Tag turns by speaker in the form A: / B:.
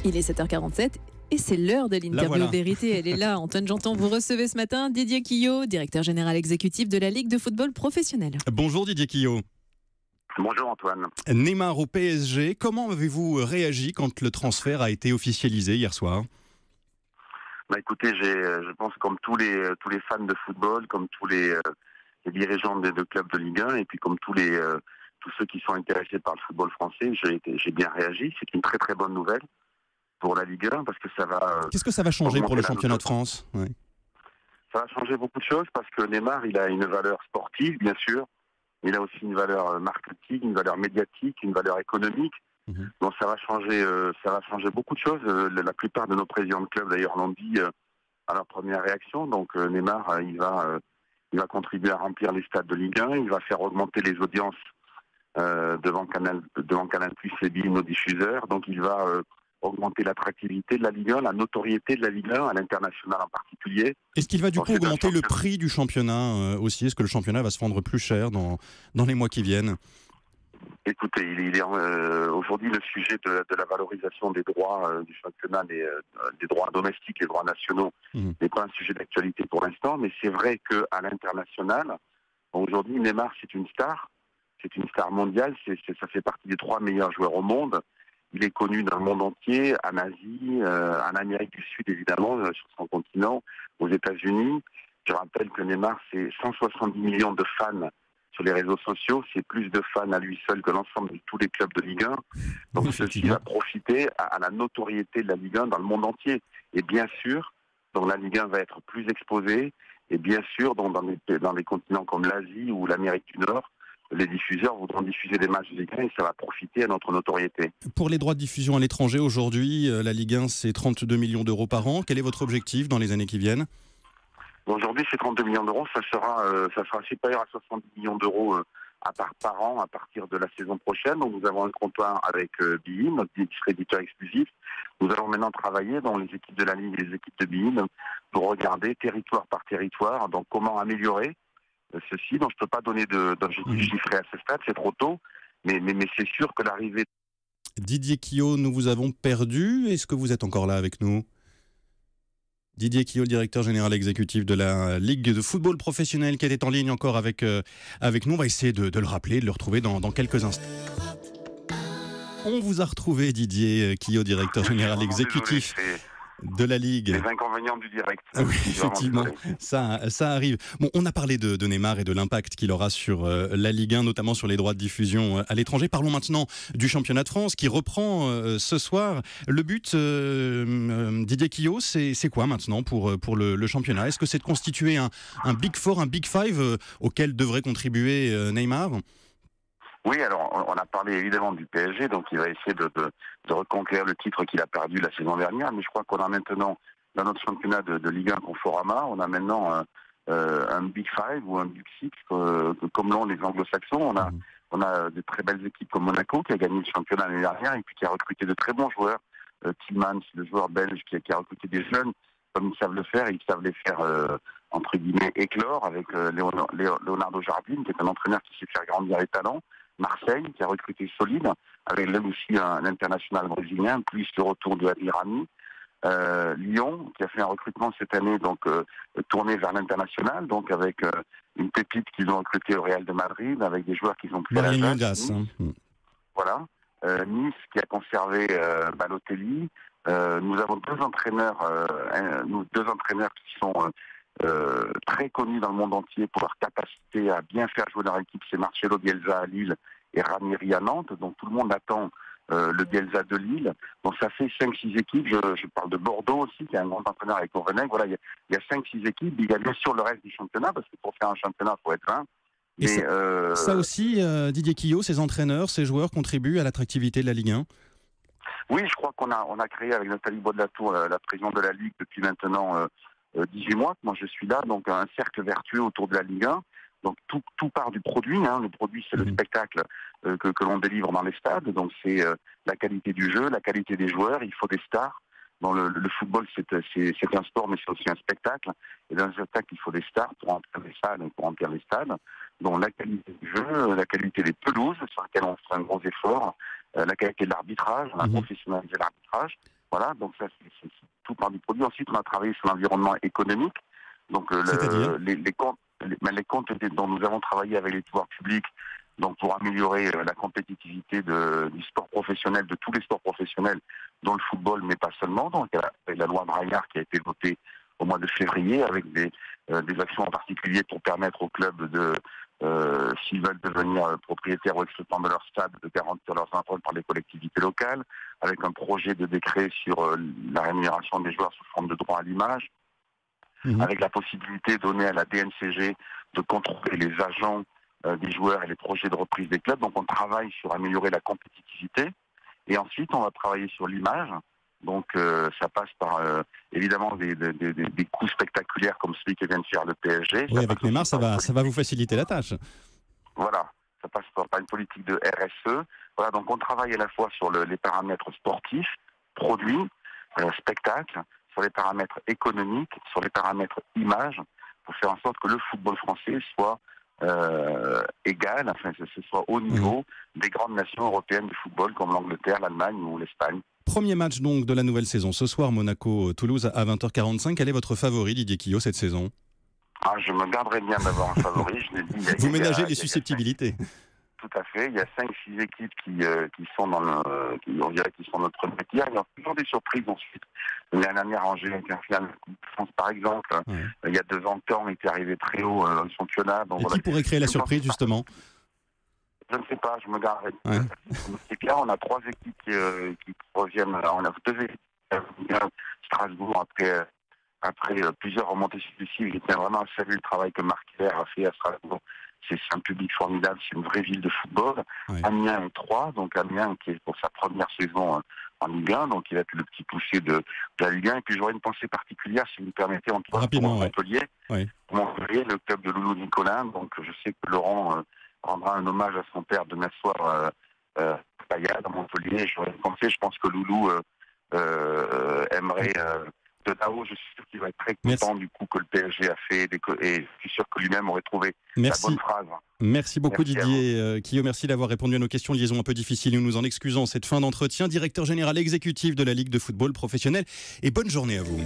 A: Il est 7h47 et c'est l'heure de l'interview vérité. Elle est là. Antoine Janton, vous recevez ce matin Didier Quillot, directeur général exécutif de la Ligue de football professionnel.
B: Bonjour Didier Quillot.
C: Bonjour Antoine.
B: Neymar au PSG, comment avez-vous réagi quand le transfert a été officialisé hier soir ?
C: Écoutez, je pense comme tous les fans de football, comme tous les dirigeants de clubs de Ligue 1 et puis comme tous ceux qui sont intéressés par le football français, j'ai bien réagi. C'est une très très bonne nouvelle pour la Ligue 1 parce que ça va...
B: Qu'est-ce que ça va changer pour le championnat de France ?
C: Ça va changer beaucoup de choses parce que Neymar, il a une valeur sportive, bien sûr. Il a aussi une valeur marketing, une valeur médiatique, une valeur économique. Donc ça va changer beaucoup de choses. La plupart de nos présidents de club d'ailleurs l'ont dit à leur première réaction. Donc Neymar, il va contribuer à remplir les stades de Ligue 1. Il va faire augmenter les audiences devant Canal+ et BeIN, nos diffuseurs. Donc il va augmenter l'attractivité de la Ligue 1, la notoriété de la Ligue 1 à l'international en particulier.
B: Est-ce qu'il va du coup augmenter le prix du championnat aussi ? Est-ce que le championnat va se vendre plus cher dans les mois qui viennent ?
C: Écoutez, il est aujourd'hui le sujet de la valorisation des droits du championnat, des droits domestiques, les droits nationaux, n'est pas un sujet d'actualité pour l'instant, mais c'est vrai qu'à l'international, aujourd'hui Neymar c'est une star mondiale, ça fait partie des 3 meilleurs joueurs au monde. Il est connu dans le monde entier, en Asie, en Amérique du Sud évidemment, sur son continent, aux États-Unis. Je rappelle que Neymar c'est 170 millions de fans sur les réseaux sociaux, c'est plus de fans à lui seul que l'ensemble de tous les clubs de Ligue 1. Donc ceci va profiter à la notoriété de la Ligue 1 dans le monde entier. Et bien sûr, donc la Ligue 1 va être plus exposée. Et bien sûr, dans des continents comme l'Asie ou l'Amérique du Nord, les diffuseurs voudront diffuser des matchs de Ligue 1 et ça va profiter à notre notoriété. Pour
B: les droits de diffusion à l'étranger, aujourd'hui, la Ligue 1, c'est 32 millions d'euros par an. Quel est votre objectif dans les années qui viennent ?
C: Aujourd'hui, ces 32 millions d'euros, ça sera supérieur à 70 millions d'euros par an à partir de la saison prochaine. Donc nous avons un comptoir avec BeIN, notre distributeur exclusif. Nous allons maintenant travailler dans les équipes de la Ligue et les équipes de BeIN pour regarder territoire par territoire, donc comment améliorer ceci. Donc je ne peux pas donner d'objectifs chiffrés à ce stade, c'est trop tôt, mais c'est sûr que l'arrivée...
B: Didier Quillot, nous vous avons perdu. Est-ce que vous êtes encore là avec nous ? Didier Quillot, directeur général exécutif de la Ligue de football professionnel qui était en ligne encore avec nous. On va essayer de le rappeler, de le retrouver dans quelques instants. On vous a retrouvé, Didier Quillot, directeur général exécutif de la Ligue.
C: Les inconvénients du direct.
B: Oui, effectivement, ça arrive. Bon, on a parlé de Neymar et de l'impact qu'il aura sur la Ligue 1, notamment sur les droits de diffusion à l'étranger. Parlons maintenant du championnat de France qui reprend ce soir. Le but, Didier Quillot, c'est quoi maintenant pour le championnat ? Est-ce que c'est de constituer un Big Four, un Big Five auquel devrait contribuer Neymar ?
C: Oui, alors on a parlé évidemment du PSG, donc il va essayer de reconquérir le titre qu'il a perdu la saison dernière, mais je crois qu'on a maintenant, dans notre championnat de Ligue 1 Conforama, on a maintenant un Big Five ou un Big Six, comme l'ont les anglo-saxons. On a de très belles équipes comme Monaco qui a gagné le championnat l'année dernière et puis qui a recruté de très bons joueurs. Tillmans, le joueur belge qui a recruté des jeunes, comme ils savent le faire, ils savent les faire entre guillemets éclore avec Leonardo Jardim, qui est un entraîneur qui sait faire grandir les talents. Marseille, qui a recruté solide, avec là aussi un international brésilien, plus le retour de Adil Rami. Lyon, qui a fait un recrutement cette année, donc tourné vers l'international, donc avec une pépite qu'ils ont recrutée au Real de Madrid, avec des joueurs qu'ils ont pris à l'Ajax. Voilà. Nice, qui a conservé Balotelli. Nous avons deux entraîneurs qui sont très connus dans le monde entier pour leur capacité à bien faire jouer leur équipe. C'est Marcelo Bielsa à Lille et Ranieri à Nantes. Donc tout le monde attend le Bielsa de Lille. Donc ça fait 5-6 équipes. Je parle de Bordeaux aussi, qui a un grand entraîneur avec Courvenec. Voilà, il y a 5-6 équipes. Il y a bien sûr le reste du championnat, parce que pour faire un championnat, il faut être 20.
B: Mais ça aussi, Didier Quillot, ces entraîneurs, ces joueurs contribuent à l'attractivité de la Ligue 1 ?
C: Oui, je crois qu'on a créé avec Nathalie Baudelatour, la présidente de la Ligue, depuis maintenant 18 mois que moi je suis là, donc un cercle vertueux autour de la Ligue 1. Donc tout part du produit. Le produit, c'est le spectacle que l'on délivre dans les stades. Donc c'est la qualité du jeu, la qualité des joueurs. Il faut des stars. Dans le football, c'est un sport, mais c'est aussi un spectacle. Et dans un spectacle, il faut des stars pour remplir les stades. Donc la qualité du jeu, la qualité des pelouses, sur lesquelles on fait un gros effort, la qualité de l'arbitrage, on a professionnalisé l'arbitrage. Voilà, donc ça c'est tout par du produit. Ensuite, on a travaillé sur l'environnement économique. Donc les comptes dont nous avons travaillé avec les pouvoirs publics, donc pour améliorer la compétitivité du sport professionnel, de tous les sports professionnels, dont le football, mais pas seulement. Donc avec la loi Braillard qui a été votée au mois de février, avec des actions en particulier pour permettre aux clubs s'ils veulent devenir propriétaires ou exploitants de leur stade, de garantir leurs intérêts par les collectivités locales, avec un projet de décret sur la rémunération des joueurs sous forme de droit à l'image, avec la possibilité donnée à la DNCG de contrôler les agents des joueurs et les projets de reprise des clubs. Donc on travaille sur améliorer la compétitivité. Et ensuite, on va travailler sur l'image. Donc ça passe par évidemment des coups spectaculaires comme celui que vient de faire le PSG.
B: Oui, avec Neymar, ça va vous faciliter la tâche.
C: Voilà, ça passe par une politique de RSE. Voilà, donc on travaille à la fois sur les paramètres sportifs, produits, spectacles, sur les paramètres économiques, sur les paramètres images, pour faire en sorte que le football français soit égal, enfin ce soit au niveau des grandes nations européennes de football comme l'Angleterre, l'Allemagne ou l'Espagne.
B: Premier match donc de la nouvelle saison. Ce soir, Monaco-Toulouse à 20h45. Quel est votre favori, Didier Quillot, cette saison ?
C: Je me garderais bien d'avoir un favori. Je l'ai dit,
B: vous ménagez les susceptibilités.
C: Tout à fait. Il y a 5-6 équipes qui sont on dirait qu'ils sont notre premier tir. Il y a toujours des surprises ensuite. L'année dernière, Angers a été en finale de la Coupe de France, par exemple. Il y a 2 ans, Caen était arrivé très haut dans le championnat. Donc,
B: qui pourrait créer la surprise, justement ?
C: Je ne sais pas, je me garderai. C'est clair, on a 3 équipes qui reviennent. On a 2 équipes. Strasbourg, après plusieurs remontées successives, il était vraiment à saluer le travail que Marc Hilaire a fait à Strasbourg. C'est un public formidable, c'est une vraie ville de football. Amiens est 3, donc Amiens qui est pour sa première saison en Ligue 1, donc il a été le petit poussé de la Ligue 1. Et puis j'aurais une pensée particulière, si vous me permettez, pour Montpellier. Montpellier, le club de Loulou Nicolin. Donc je sais que Laurent rendra un hommage à son père demain soir à Montpellier. J'aurais une pensée, je pense que Loulou aimerait... de Tao, je suis sûr qu'il va être très content du coup que le PSG a fait et je suis sûr que lui-même aurait trouvé la bonne phrase.
B: Merci beaucoup Didier Quillot, merci d'avoir répondu à nos questions. Liaison un peu difficile, nous nous en excusons cette fin d'entretien. Directeur général exécutif de la Ligue de football professionnel et bonne journée à vous.